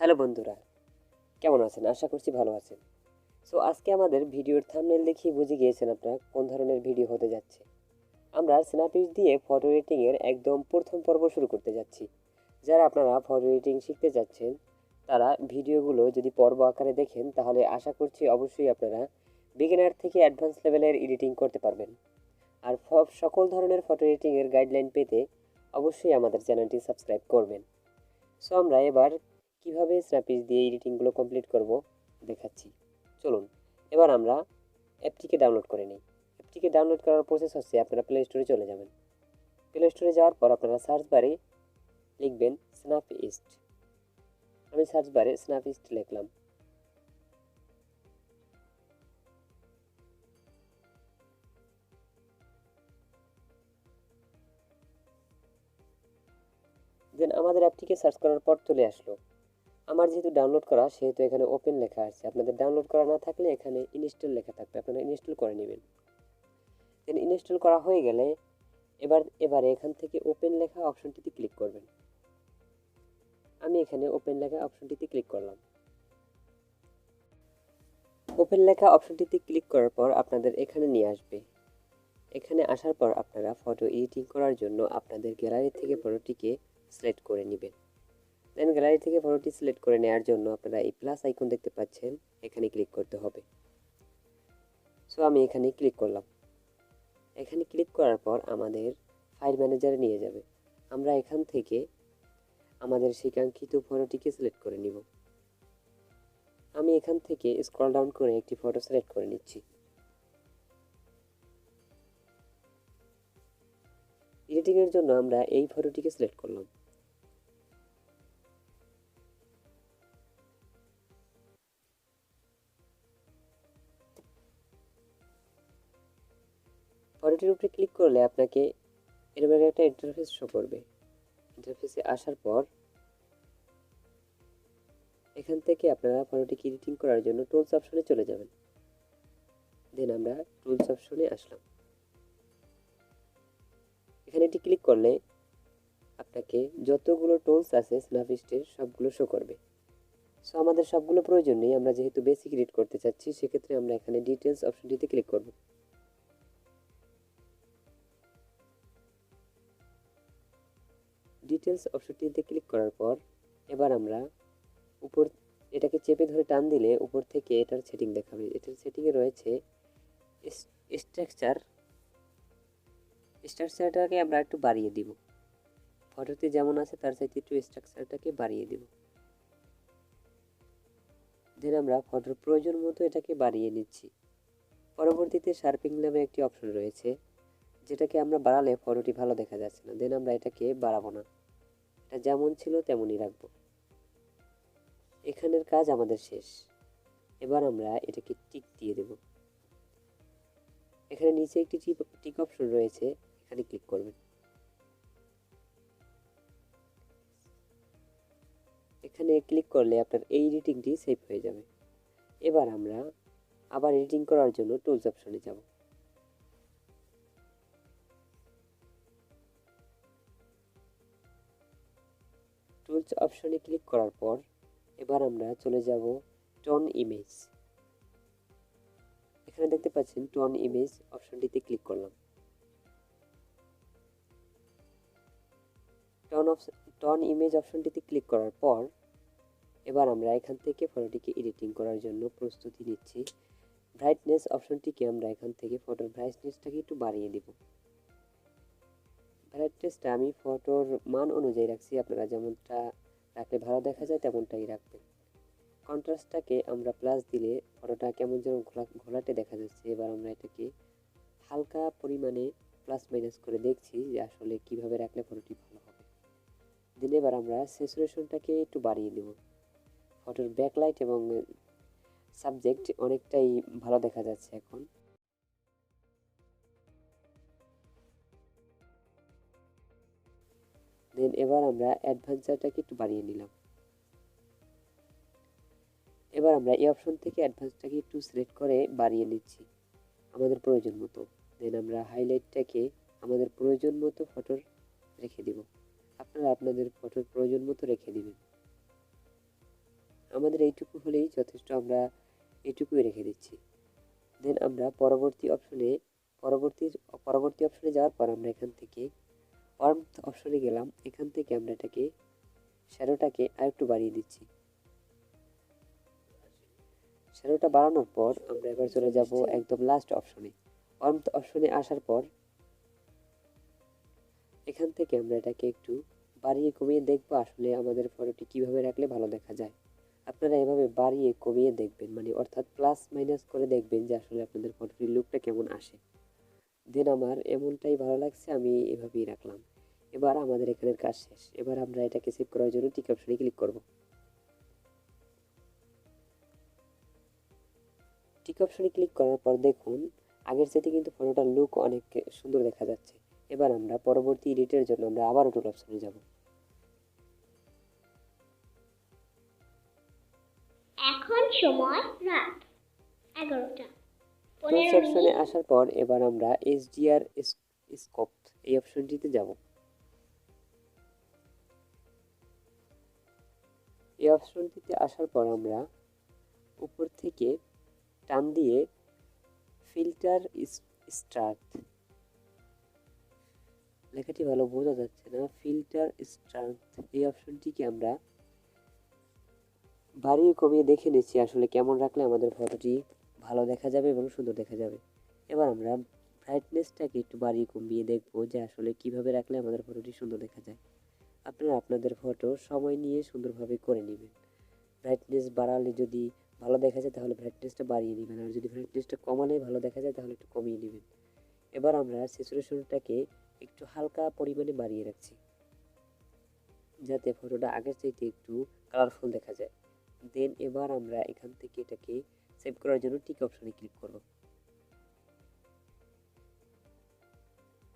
Hello বন্ধুরা, কেমন আছেন? আশা করছি ভালো আছেন। সো আজকে আমাদের ভিডিওর থাম্বনেল দেখেই বুঝে গিয়েছেন আপনারা কোন ধরনের ভিডিও হতে যাচ্ছে। আমরা স্ন্যাপসিড দিয়ে ফটো এডিটিংয়ের একদম প্রথম পর্ব শুরু করতে যাচ্ছি। যারা আপনারা ফটো এডিটিং শিখতে যাচ্ছেন তারা ভিডিওগুলো যদি পর্ব আকারে দেখেন তাহলে আশা করছি অবশ্যই আপনারা বিগিনার থেকে অ্যাডভান্স লেভেলের এডিটিং করতে পারবেন। আর সকল ধরনের ফটো এডিটিংয়ের গাইডলাইন পেতে অবশ্যই আমাদের চ্যানেলটি সাবস্ক্রাইব করবেন। সো আমরা এবার কিভাবে স্ন্যাপসিড দিয়ে এডিটিংগুলো কমপ্লিট করব দেখাচ্ছি। চলুন এবার আমরা অ্যাপটিকে ডাউনলোড করে নিই। অ্যাপটিকে ডাউনলোড করার প্রসেস হচ্ছে আপনারা প্লে স্টোরে চলে যাবেন। প্লে স্টোরে যাওয়ার পর আপনারা সার্চ বারে লিখবেন স্ন্যাপসিড। আমি সার্চ বারে স্ন্যাপসিড লিখলাম। দেন আমাদের অ্যাপটিকে সার্চ করার পর চলে আসলো। আমার যেহেতু ডাউনলোড করা সেহেতু এখানে ওপেন লেখা আছে। আপনাদের ডাউনলোড করা না থাকলে এখানে ইনস্টল লেখা থাকবে, আপনারা ইনস্টল করে নেবেন। দেন ইনস্টল করা হয়ে গেলে এবারে এখান থেকে ওপেন লেখা অপশনটিতে ক্লিক করবেন। আমি এখানে ওপেন লেখা অপশনটিতে ক্লিক করলাম। ওপেন লেখা অপশনটিতে ক্লিক করার পর আপনাদের এখানে নিয়ে আসবে। এখানে আসার পর আপনারা ফটো এডিটিং করার জন্য আপনাদের গ্যালারি থেকে ফটোটিকে সিলেক্ট করে নেবেন। দেন গ্যালারি থেকে ফটোটি সিলেক্ট করে নেওয়ার জন্য আপনারা এই প্লাস আইকন দেখতে পাচ্ছেন, এখানে ক্লিক করতে হবে। সো আমি এখানে ক্লিক করলাম। এখানে ক্লিক করার পর আমাদের ফাইল ম্যানেজারে নিয়ে যাবে। আমরা এখান থেকে আমাদের শিক্ষাঙ্কিত ফটোটিকে সিলেক্ট করে নিব। আমি এখান থেকে স্ক্রল ডাউন করে একটি ফটো সিলেক্ট করে নিচ্ছি। এডিটিংয়ের জন্য আমরা এই ফটোটিকে সিলেক্ট করলাম। ফটোটির উপরে ক্লিক করলে আপনাকে এরকম একটা ইন্টারফেস শো করবে। ইন্টারফেসে আসার পর এখান থেকে আপনারা ফটোটিকে এডিটিং করার জন্য টুলস অপশনে চলে যাবেন। দেন আমরা টুলস অপশনে আসলাম। এখানে এটি ক্লিক করলে আপনাকে যতগুলো টুলস আছে স্ন্যাপসিডের সবগুলো শো করবে। সো আমাদের সবগুলো প্রয়োজন নেই, আমরা যেহেতু বেসিক এডিট করতে চাচ্ছি সেক্ষেত্রে আমরা এখানে ডিটেলস অপশনটিতে ক্লিক করব। ডিটেলস অপশনটিতে ক্লিক করার পর এবার আমরা উপর এটাকে চেপে ধরে টান দিলে উপর থেকে এটার সেটিং দেখাবে। এটার সেটিংয়ে রয়েছে স্ট্রাকচারটাকে আমরা একটু বাড়িয়ে দিব। ফটোতে যেমন আছে তার চাইতে একটু স্ট্রাকচারটাকে বাড়িয়ে দিব। দেন আমরা ফটোর প্রয়োজন মতো এটাকে বাড়িয়ে নিচ্ছি। পরবর্তীতে শার্পিং নামে একটি অপশন রয়েছে, যেটাকে আমরা বাড়ালে ফটোটি ভালো দেখা যাচ্ছে না। দেন আমরা এটাকে বাড়াবো না, এটা যেমন ছিল তেমনই রাখবো। এখানের কাজ আমাদের শেষ। এবার আমরা এটাকে টিক দিয়ে দেব। এখানে নিচে একটি টিক অপশন রয়েছে, এখানে ক্লিক করবেন। এখানে ক্লিক করলে আপনার এই এডিটিংটি সেভ হয়ে যাবে। এবার আমরা আবার এডিটিং করার জন্য টুলস অপশনে যাব। টুলস অপশনে ক্লিক করার পর এবার আমরা চলে যাব টোন ইমেজ। এখানে দেখতে পাচ্ছেন টোন ইমেজ অপশনটিতে ক্লিক করলাম। টোন ইমেজ অপশনটিতে ক্লিক করার পর এবার আমরা এখান থেকে ফটোটিকে এডিটিং করার জন্য প্রস্তুতি নিচ্ছি। ব্রাইটনেস অপশনটিকে আমরা এখান থেকে ফটোর ব্রাইটনেসটাকে একটু বাড়িয়ে দিব। ব্রাইটনেসটা আমি ফটোর মান অনুযায়ী রাখছি, আপনারা যেমনটা রাখলে ভালো দেখা যায় তেমনটাই রাখবেন। কন্ট্রাস্টটাকে আমরা প্লাস দিলে ফটোটা কেমন যেন ঘোলাটে দেখা যাচ্ছে। এবার আমরা এটাকে হালকা পরিমাণে প্লাস মাইনাস করে দেখছি যে আসলে কিভাবে রাখলে ফটোটি ভালো হবে। দিন এবার আমরা স্যাচুরেশনটাকে একটু বাড়িয়ে দেব। ফটোর ব্যাকলাইট এবং সাবজেক্ট অনেকটাই ভালো দেখা যাচ্ছে এখন। দেন এবার আমরা অ্যাডভান্সারটাকে একটু বাড়িয়ে নিলাম। এবার আমরা এই অপশন থেকে অ্যাডভান্সটাকে একটু সিলেক্ট করে বাড়িয়ে নিচ্ছি আমাদের প্রয়োজন মতো। দেন আমরা হাইলাইটটাকে আমাদের প্রয়োজন মতো ফটোর রেখে দিব। আপনারা আপনাদের ফটোর প্রয়োজন মতো রেখে দিবেন। আমাদের এইটুকু হলেই যথেষ্ট, আমরা এইটুকুই রেখে দিচ্ছি। দেন আমরা পরবর্তী অপশনে যাওয়ার পর আমরা এখান থেকে ওয়ার্মথ অপশনে গেলাম। এখান থেকে আমরা এটাকে শ্যাডোটাকে আরেকটু বাড়িয়ে দিচ্ছি। শ্যাডোটা বাড়ানোর পর আমরা এবার চলে যাব একদম লাস্ট অপশনে। ওয়ার্মথ অপশনে আসার পর এখান থেকে আমরা এটাকে একটু বাড়িয়ে কমিয়ে দেখবো আসলে আমাদের ফটোটি কিভাবে রাখলে ভালো দেখা যায়। আপনারা এভাবে বাড়িয়ে কমিয়ে দেখবেন, মানে অর্থাৎ প্লাস মাইনাস করে দেখবেন যে আসলে আপনাদের ফটোটির লুকটা কেমন আসে। দেন আমার এমনটাই ভালো লাগছে, আমি এভাবেই রাখলাম। এবার আমাদের এখানের কাজ শেষ। এবার আমরা এটাকে সেভ করার জন্য টিক অপশনে ক্লিক করব। টিক অপশনে ক্লিক করার পর দেখুন আগের চাইতে কিন্তু ফটোটার লুক অনেক সুন্দর দেখা যাচ্ছে। এবার আমরা পরবর্তী এডিটের জন্য আমরা আবারও টুল অপশনে যাব। এখন সময় রাত 11টা টুলস অপশনে আসার পর এবার আমরা এইচডিআর স্কোপ এই অপশনটিতে যাব। এই অপশনটিতে আসার পর আমরা উপর থেকে টান দিয়ে ফিল্টার স্ট্রাট, লেখাটি ভালো বোঝা যাচ্ছে না, ফিল্টার স্ট্রাট এই অপশনটিকে আমরা বাড়িয়ে কমিয়ে দেখে নিচ্ছি আসলে কেমন রাখলে আমাদের ফটোটি ভালো দেখা যাবে এবং সুন্দর দেখা যাবে। এবার আমরা ব্রাইটনেসটাকে একটু বাড়িয়ে কমিয়ে দেখবো যে আসলে কিভাবে রাখলে আমাদের ফটোটি সুন্দর দেখা যায়। আপনারা আপনাদের ফটো সময় নিয়ে সুন্দরভাবে করে নেবেন। ব্রাইটনেস বাড়ালে যদি ভালো দেখা যায় তাহলে ব্রাইটনেসটা বাড়িয়ে নেবেন, আর যদি ব্রাইটনেসটা কমালে ভালো দেখা যায় তাহলে একটু কমিয়ে নেবেন। এবার আমরা স্যাচুরেশনটাকে একটু হালকা পরিমাণে বাড়িয়ে রাখছি যাতে ফটোটা আগের চাইতে একটু কালারফুল দেখা যায়। দেন এবার আমরা এখান থেকে এটাকে সেভ করার জন্য টিক অপশনে ক্লিক করব।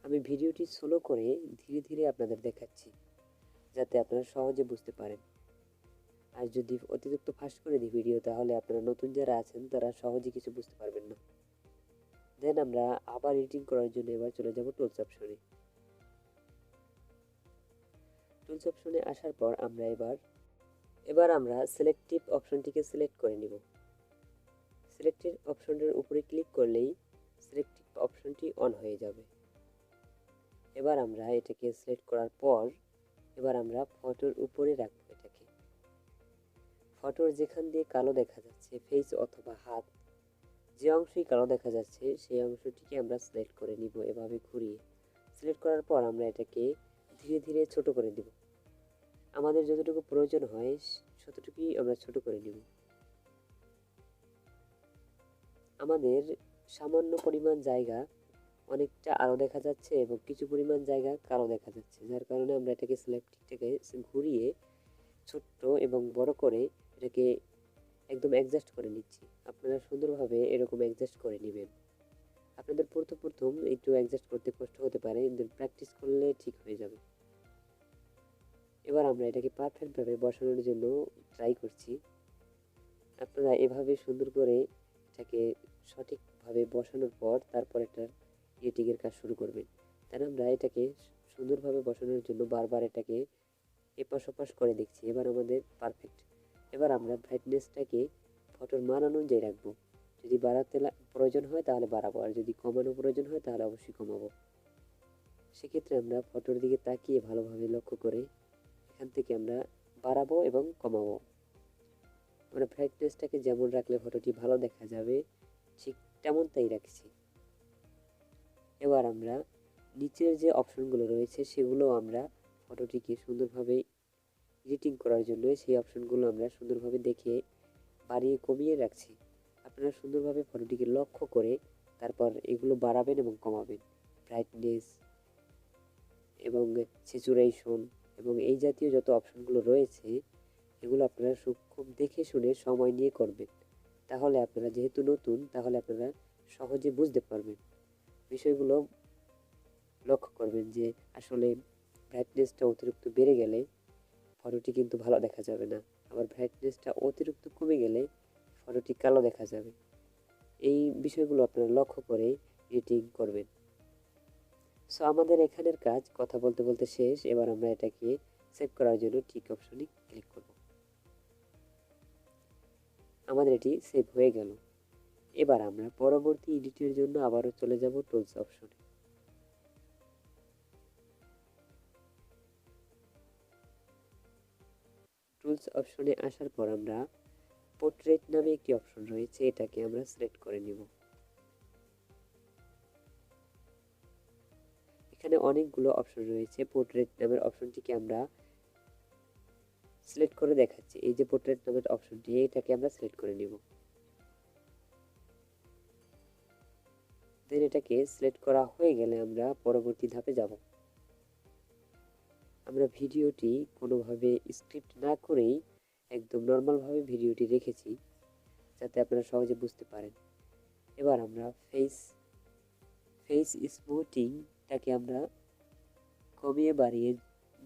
আমি ভিডিওটি স্লো করে ধীরে ধীরে আপনাদের দেখাচ্ছি যাতে আপনারা সহজে বুঝতে পারেন। আর যদি অতিরিক্ত ফাস্ট করে দিই ভিডিও তাহলে আপনারা নতুন যারা আছেন তারা সহজে কিছু বুঝতে পারবেন না। দেন আমরা আবার এডিটিং করার জন্য এবার চলে যাব টুলস অপশনে। টুলস অপশনে আসার পর আমরা এবার আমরা সিলেক্টিভ অপশনটিকে সিলেক্ট করে নিব। সিলেক্টিভ অপশনের উপরে ক্লিক করলেই সিলেক্টিভ অপশনটি অন হয়ে যাবে। এবার আমরা এটাকে সিলেক্ট করার পর এবার আমরা ফটোর উপরে রাখবো এটাকে। ফটোর যেখান দিয়ে কালো দেখা যাচ্ছে, ফেস অথবা হাত, যে অংশই কালো দেখা যাচ্ছে সেই অংশটিকে আমরা সিলেক্ট করে নিব এভাবে ঘুরিয়ে। সিলেক্ট করার পর আমরা এটাকে ধীরে ধীরে ছোট করে দিব। আমাদের যতটুকু প্রয়োজন হয় ততটুকুই আমরা ছোট করে নিব। আমাদের সামান্য পরিমাণ জায়গা অনেকটা আলো দেখা যাচ্ছে এবং কিছু পরিমাণ জায়গা কালো দেখা যাচ্ছে, যার কারণে আমরা এটাকে সিলেক্টটাকে ঘুরিয়ে ছোট্ট এবং বড় করে এটাকে একদম অ্যাডজাস্ট করে নিচ্ছি। আপনারা সুন্দরভাবে এরকম অ্যাডজাস্ট করে নেবেন। আপনাদের প্রথম একটু অ্যাডজাস্ট করতে কষ্ট হতে পারে, কিন্তু প্র্যাকটিস করলে ঠিক হয়ে যাবে। এবার আমরা এটাকে পারফেক্টভাবে বসানোর জন্য ট্রাই করছি। আপনারা এভাবে সুন্দর করে এটাকে সঠিকভাবে বসানোর পর তারপর একটা এডিটিংয়ের কাজ শুরু করবেন। তাই আমরা এটাকে সুন্দরভাবে বসানোর জন্য বারবার এটাকে এপাশ ওপাশ করে দেখছি। এবার আমাদের পারফেক্ট। এবার আমরা ব্রাইটনেসটাকে ফটোর মান অনুযায়ী রাখবো। যদি বাড়াতে প্রয়োজন হয় তাহলে বাড়াবো, আর যদি কমানো প্রয়োজন হয় তাহলে অবশ্যই কমাবো। সেক্ষেত্রে আমরা ফটোর দিকে তাকিয়ে ভালোভাবে লক্ষ্য করে এখান থেকে আমরা বাড়াবো এবং কমাবো। আমরা ব্রাইটনেসটাকে যেমন রাখলে ফটোটি ভালো দেখা যাবে ঠিক তেমনটাই রাখছি। এবার আমরা নিচের যে অপশনগুলো রয়েছে সেগুলো আমরা ফটোটিকে সুন্দরভাবে এডিটিং করার জন্য সেই অপশনগুলো আমরা সুন্দরভাবে দেখে বাড়িয়ে কমিয়ে রাখছি। আপনারা সুন্দরভাবে ফটোটিকে লক্ষ্য করে তারপর এগুলো বাড়াবেন এবং কমাবেন। ব্রাইটনেস এবং স্যাচুরেশন এবং এই জাতীয় যত অপশনগুলো রয়েছে এগুলো আপনারা খুব দেখে শুনে সময় নিয়ে করবেন। তাহলে আপনারা যেহেতু নতুন তাহলে আপনারা সহজে বুঝতে পারবেন। বিষয়গুলো লক্ষ্য করবেন যে আসলে ব্রাইটনেসটা অতিরিক্ত বেড়ে গেলে ফটোটি কিন্তু ভালো দেখা যাবে না, আবার ব্রাইটনেসটা অতিরিক্ত কমে গেলে ফটোটি কালো দেখা যাবে। এই বিষয়গুলো আপনারা লক্ষ্য করে এডিটিং করবেন। সো আমাদের এখানের কাজ কথা বলতে বলতে শেষ। এবার আমরা এটাকে সেভ করার জন্য টিক অপশনে ক্লিক করব। আমাদের এটি সেভ হয়ে গেল। এবার আমরা পরবর্তী এডিটের জন্য আবারও চলে যাব টুলস অপশনে। টুলস অপশনে আসার পর আমরা পোর্ট্রেট নামে একটি অপশন রয়েছে, এটাকে আমরা সিলেক্ট করে নিব। এখানে অনেকগুলো অপশন রয়েছে, পোর্ট্রেট নামের অপশনটিকে আমরা সিলেক্ট করে দেখাচ্ছি। এই যে পোর্ট্রেট নামের অপশনটি, এটাকে আমরা সিলেক্ট করে নিব। দেন এটাকে সিলেক্ট করা হয়ে গেলে আমরা পরবর্তী ধাপে যাব। আমরা ভিডিওটি কোনোভাবে স্ক্রিপ্ট না করেই একদম নর্মালভাবে ভিডিওটি রেখেছি, যাতে আপনারা সহজে বুঝতে পারেন। এবার আমরা ফেস স্মুথিংটাকে আমরা কমিয়ে বাড়িয়ে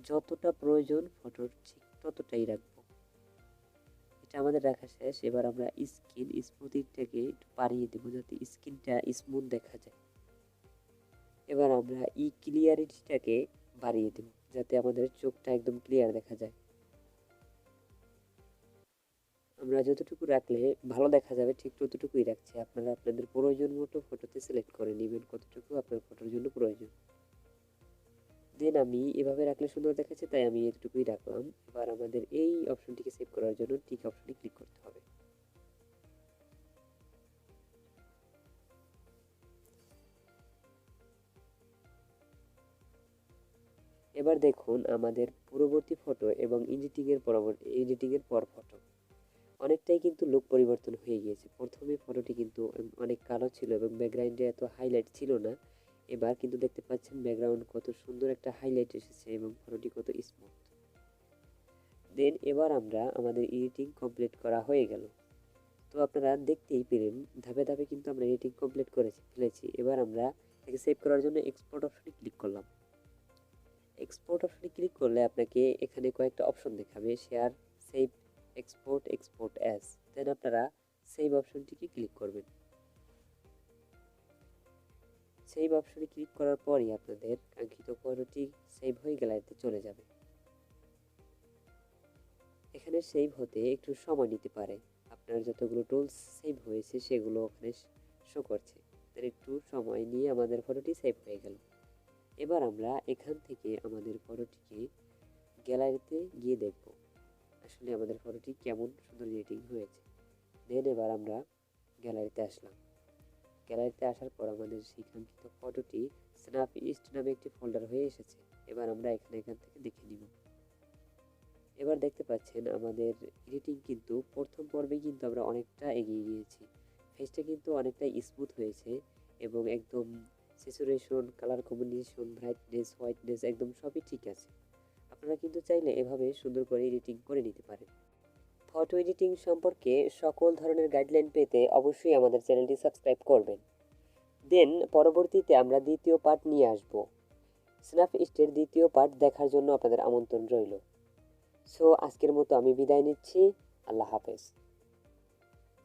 যতটা প্রয়োজন ফটোর ঠিক ততটাই রাখবো। এটা আমাদের রাখা শেষ। এবার আমরা স্কিন স্মুথিংটাকে একটু বাড়িয়ে দেবো, যাতে স্কিনটা স্মুথ দেখা যায়। এবার আমরা ক্লিয়ারিটিটাকে বাড়িয়ে দেব, যাতে আমাদের চোখটা একদম ক্লিয়ার দেখা যায়। আমরা যতটুকু রাখলে ভালো দেখা যাবে ঠিক ততটুকুই রাখছি। আপনারা আপনাদের প্রয়োজন মতো ফটোতে সিলেক্ট করে নেবেন কতটুকু আপনার ফটোর জন্য প্রয়োজন। দেন আমি এভাবে রাখলে সুন্দর দেখাচ্ছে, তাই আমি এতটুকুই রাখলাম। এবার আমাদের এই অপশনটিকে সেভ করার জন্য টিক অপশনে ক্লিক করতে হবে। এবার দেখুন আমাদের পূর্ববর্তী ফটো এবং এডিটিং এর পর ফটো অনেকটাই কিন্তু লুক পরিবর্তন হয়ে গিয়েছে। প্রথমে ফটোটি কিন্তু অনেক কালো ছিল এবং ব্যাকগ্রাউন্ডে এত হাইলাইট ছিল না। এবার কিন্তু দেখতে পাচ্ছেন ব্যাকগ্রাউন্ড কত সুন্দর একটা হাইলাইট এসেছে এবং ফটোটি কত স্মুথ। দেন এবার আমরা আমাদের এডিটিং কমপ্লিট করা হয়ে গেল। তো আপনারা দেখতেই পেলেন ধাপে ধাপে কিন্তু আমরা এডিটিং কমপ্লিট করে ফেলেছি। এবার আমরা এটাকে সেভ করার জন্য এক্সপোর্ট অপশনে ক্লিক করলাম। এক্সপোর্ট অপশনে ক্লিক করলে আপনাকে এখানে কয়েকটা অপশন দেখাবে, শেয়ার, সেভ, এক্সপোর্ট অ্যাজ। দেন আপনারা সেভ অপশনটিকে ক্লিক করবেন। সেভ অপশনে ক্লিক করার পরই আপনাদের কাঙ্ক্ষিত ফটোটি সেভ হয়ে গ্যালারিতে চলে যাবে। এখানে সেভ হতে একটু সময় নিতে পারে। আপনার যতগুলো টুলস সেভ হয়েছে সেগুলো ওখানে শো করছে। তার একটু সময় নিয়ে আমাদের ফটোটি সেভ হয়ে গেল। এবার আমরা এখান থেকে আমাদের ফটোটিকে গ্যালারিতে গিয়ে দেখব আসলে আমাদের ফটোটি কেমন সুন্দর এডিটিং হয়েছে। দেন এবার আমরা গ্যালারিতে আসলাম। গ্যালারিতে আসার পর আমাদের সেই কাঙ্ক্ষিত ফটোটি স্ন্যাপইস্ট নামে একটি ফোল্ডার হয়ে এসেছে। এবার আমরা এখান থেকে দেখে নিব। এবার দেখতে পাচ্ছেন আমাদের এডিটিং কিন্তু প্রথম পর্বে কিন্তু আমরা অনেকটা এগিয়ে গিয়েছি। ফেসটা কিন্তু অনেকটা স্মুথ হয়েছে এবং একদম saturation, colour combination, brightness, whiteness একদম সবই ঠিক আছে। আপনারা কিন্তু চাইলে এভাবে সুন্দর করে এডিটিং করে নিতে পারেন। ফটো এডিটিং সম্পর্কে সকল ধরনের গাইডলাইন পেতে অবশ্যই আমাদের চ্যানেলটি সাবস্ক্রাইব করবেন। দেন পরবর্তীতে আমরা দ্বিতীয় পার্ট নিয়ে আসব। স্ন্যাপইস্টের দ্বিতীয় পার্ট দেখার জন্য আপনাদের আমন্ত্রণ রইল। সো আজকের মতো আমি বিদায় নিচ্ছি। আল্লাহ হাফেজ।